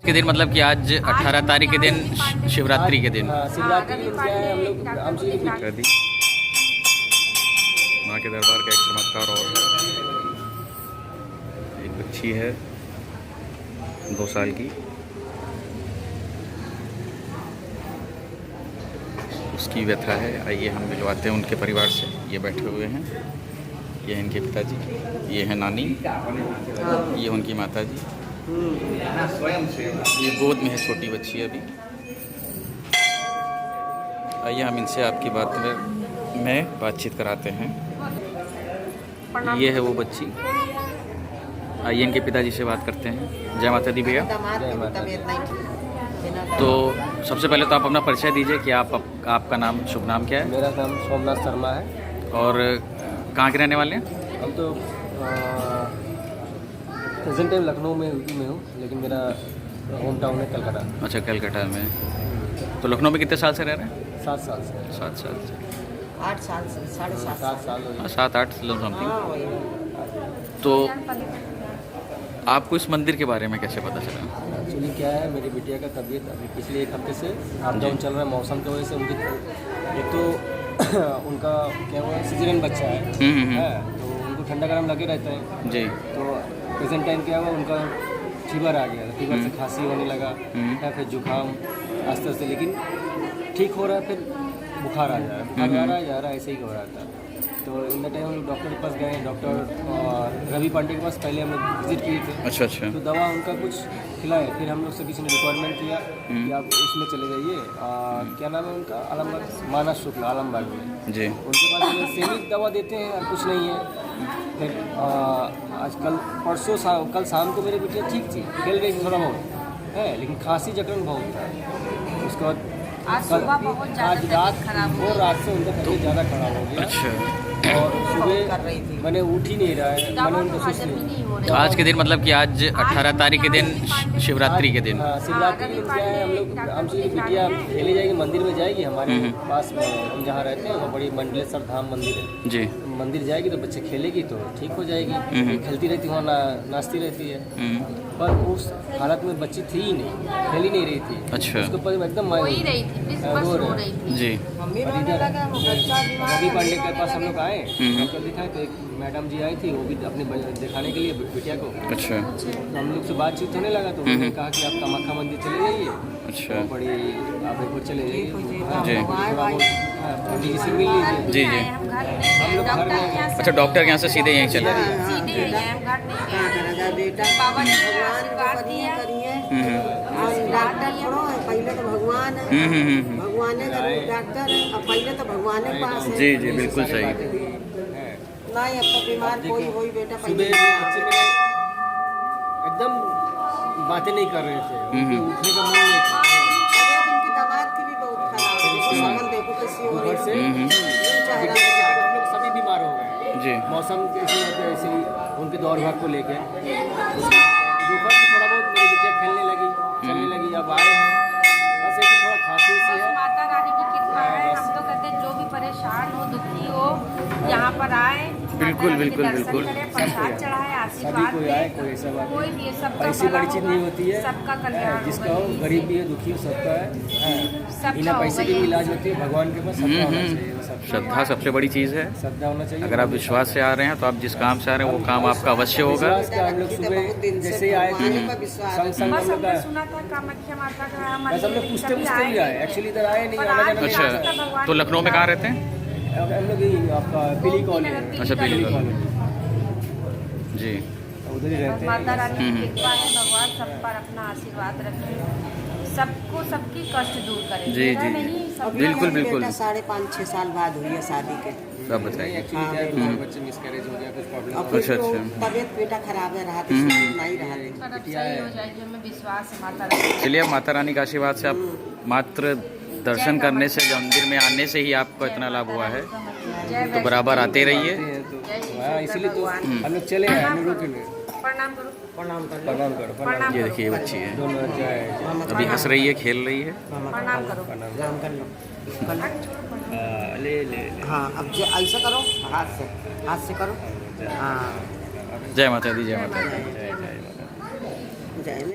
के दिन मतलब कि आज 18 तारीख के दिन शिवरात्रि के दिन शिवरात्रि हम लोग कर दी माँ के दरबार का एक चमत्कार और एक बच्ची है 2 साल की, उसकी व्यथा है। आइए हम मिलवाते हैं उनके परिवार से। ये बैठे हुए हैं, ये हैं इनके पिताजी, ये है नानी, ये उनकी माता जी, ये गोद में है छोटी बच्ची अभी। आइए हम इनसे आपकी बात में बातचीत कराते हैं। ये है वो बच्ची। आइए इनके पिताजी से बात करते हैं। जय माता दी भैया। तो सबसे पहले तो आप अपना परिचय दीजिए कि आपका नाम, शुभ नाम क्या है? मेरा नाम सोमनाथ शर्मा है। और कहाँ के रहने वाले हैं? हम तो प्रेजेंट टाइम लखनऊ में हूँ, लेकिन मेरा होम टाउन है कलकत्ता। अच्छा, कलकत्ता में। तो लखनऊ में कितने साल से रह रहे हैं? 7 साल से। 7 साल से। 8 साल से 7.5 साल हो गए। 7-8 समथिंग। तो आपको इस मंदिर के बारे में कैसे पता चला? एक्चुअली क्या है, मेरी बिटिया का तबीयत अभी पिछले 1 हफ्ते से अप डाउन चल रहा है मौसम की वजह से। उनकी एक तो उनका क्या हुआ, सीजन बच्चा है, तो उनको ठंडा गर्म लगे रहता है जी। तो प्रेजेंट टाइम क्या हुआ, उनका फीवर आ गया। फीवर से खांसी होने लगा है, फिर जुकाम आस्ते आस्ते, लेकिन ठीक हो रहा है, फिर बुखार आ जा रहा है, बुखार जा रहा है, ऐसे ही हो रहा था। तो इन द टाइम हम लोग डॉक्टर के पास गए। डॉक्टर रवि पांडे के पास पहले हम लोग विजिट किए थे। अच्छा अच्छा। तो दवा उनका कुछ खिलाए, फिर हम लोग से किसी ने रिक्वायरमेंट किया कि आप उसमें चले जाइए, क्या नाम है उनका, आलमबाग, मानस शुक्ला, आलमबाग में जी। उनके पास सेमिक दवा देते हैं और कुछ नहीं है। फिर आज कल शाम को मेरी बिटिया ठीक थी, खेल रही थी थोड़ा बहुत है, लेकिन खांसी जकड़न बहुत था। उसके बाद आज रात और रात से उनका तबीयत ज़्यादा खराब हो गया। अच्छा। और सुबह मैंने उठ ही नहीं रहा है, मैंने उनको सुस्त नहीं। तो आज के दिन मतलब कि आज 18 तारीख के दिन शिवरात्रि के दिन शिवरात्रि के दिन क्या है, हम लोग बिटिया खेले जाएगी, मंदिर में जाएगी। हमारे पास में हम जहाँ रहते हैं वहाँ बड़ी मंडलेश्वर धाम मंदिर है जी। मंदिर जाएगी तो बच्चे खेलेगी तो ठीक हो जाएगी। खेलती रहती वहाँ नाचती रहती है। पर उस हालत में बच्ची थी ही नहीं, खेल ही नहीं रही थी। अच्छा। उसके ऊपर एकदम रो रही थी जी। रवि पांडे के पास हम लोग आए, डॉक्टर दिखाए तो एक मैडम जी आई थी, वो भी अपने दिखाने के लिए बिटिया को। अच्छा। हम लोग से बातचीत होने लगा तो उन्होंने कहा कि आप कामाख्या मंदिर चले जाइए। अच्छा। तो बड़ी आप एक बार चले जाइए जी। पंडित जी से मिल लीजिए। जी जी। हम लोग घर में। अच्छा, डॉक्टर के यहाँ से सीधे यहीं चले? बेटा बाबा ने भगवान करिए। डॉक्टर छोड़ो, पहले तो भगवान है। भगवान है, डॉक्टर है, अब पहले तो भगवान के पास है। जी जी, बिल्कुल सही। नहीं, अब तो बीमार कोई हो बेटा। सुबह बच्चे मेरे एकदम बातें नहीं कर रहे थे, उठने का मन नहीं था। उनकी दामाद की भी बहुत खराब है, देखो कैसी हो रही है। हम लोग सभी बीमार हो गए जी। मौसम के ऐसे ही उनके दौड़ भाग को लेके। दोपहर से थोड़ा बहुत मेरी बिटिया खेलने लगी, चलने लगी। अब आए हैं, बस एक थोड़ा खांसी सी है। माता रानी की कृपा है। हम तो कहते हैं जो भी परेशान हो, दुखी हो, यहाँ पर आए, बिल्कुल बिल्कुल बिल्कुल। प्रसाद चढ़ाए, आशीर्वाद कोई आए, कोई ऐसा बात कोई भी सबका ऐसी बड़ी चीज़ नहीं होती है। सबका कल्याण, जिसका हो, गरीब भी है, दुखी हो, सबका है। बिना पैसे के भी इलाज होती है, भगवान के पास सबका होना चाहिए। श्रद्धा सबसे बड़ी चीज़ है। श्रद्धा होना चाहिए। अगर आप विश्वास से आ रहे हैं तो आप जिस काम से आ रहे हैं वो काम आपका अवश्य होगा। हम लोग सुबह जैसे ही आए थे संग हम लोग सुना था कामाख्या माता का बस हम लोग पूछते भी आए। एक्चुअली इधर आए नहीं, आना जाना नहीं। अच्छा, तो लखनऊ में कहाँ रहते हैं? हम लोग ही आपका पीली कॉलेज। अच्छा, पीली कॉलेज जी। उधर ही रहते हैं। माता रानी की कृपा है, भगवान सब पर अपना आशीर्वाद रखे, सबको सबकी कष्ट दूर करे। जी जी, बिल्कुल बिल्कुल। 5.5-6 साल बाद हुई है शादी के। सब बताइए। एक्चुअली बच्चे मिसकैरेज हो गया, कुछ प्रॉब्लम। अच्छा अच्छा। तबीयत बेटा खराब है, रहा नहीं रहा। सही हो जाएगी, हमें विश्वास है माता रानी। चलिए, अब माता रानी का आशीर्वाद से आप मात्र दर्शन करने से, मंदिर में आने से ही आपको इतना लाभ हुआ है, तो बराबर आते रहिए। इसीलिए तो हम लोग चले आए, हम लोग रुके नहीं। प्रणाम करो। प्रणाम करो। ये देखिए बच्ची है, दोनों जाए अभी हंस रही है, खेल रही है। प्रणाम करो। प्रणाम कर लो। ले ले। हाँ, अब ऐसा करो, हाथ से करो। हाँ, जय माता दी, जय माता दी। जय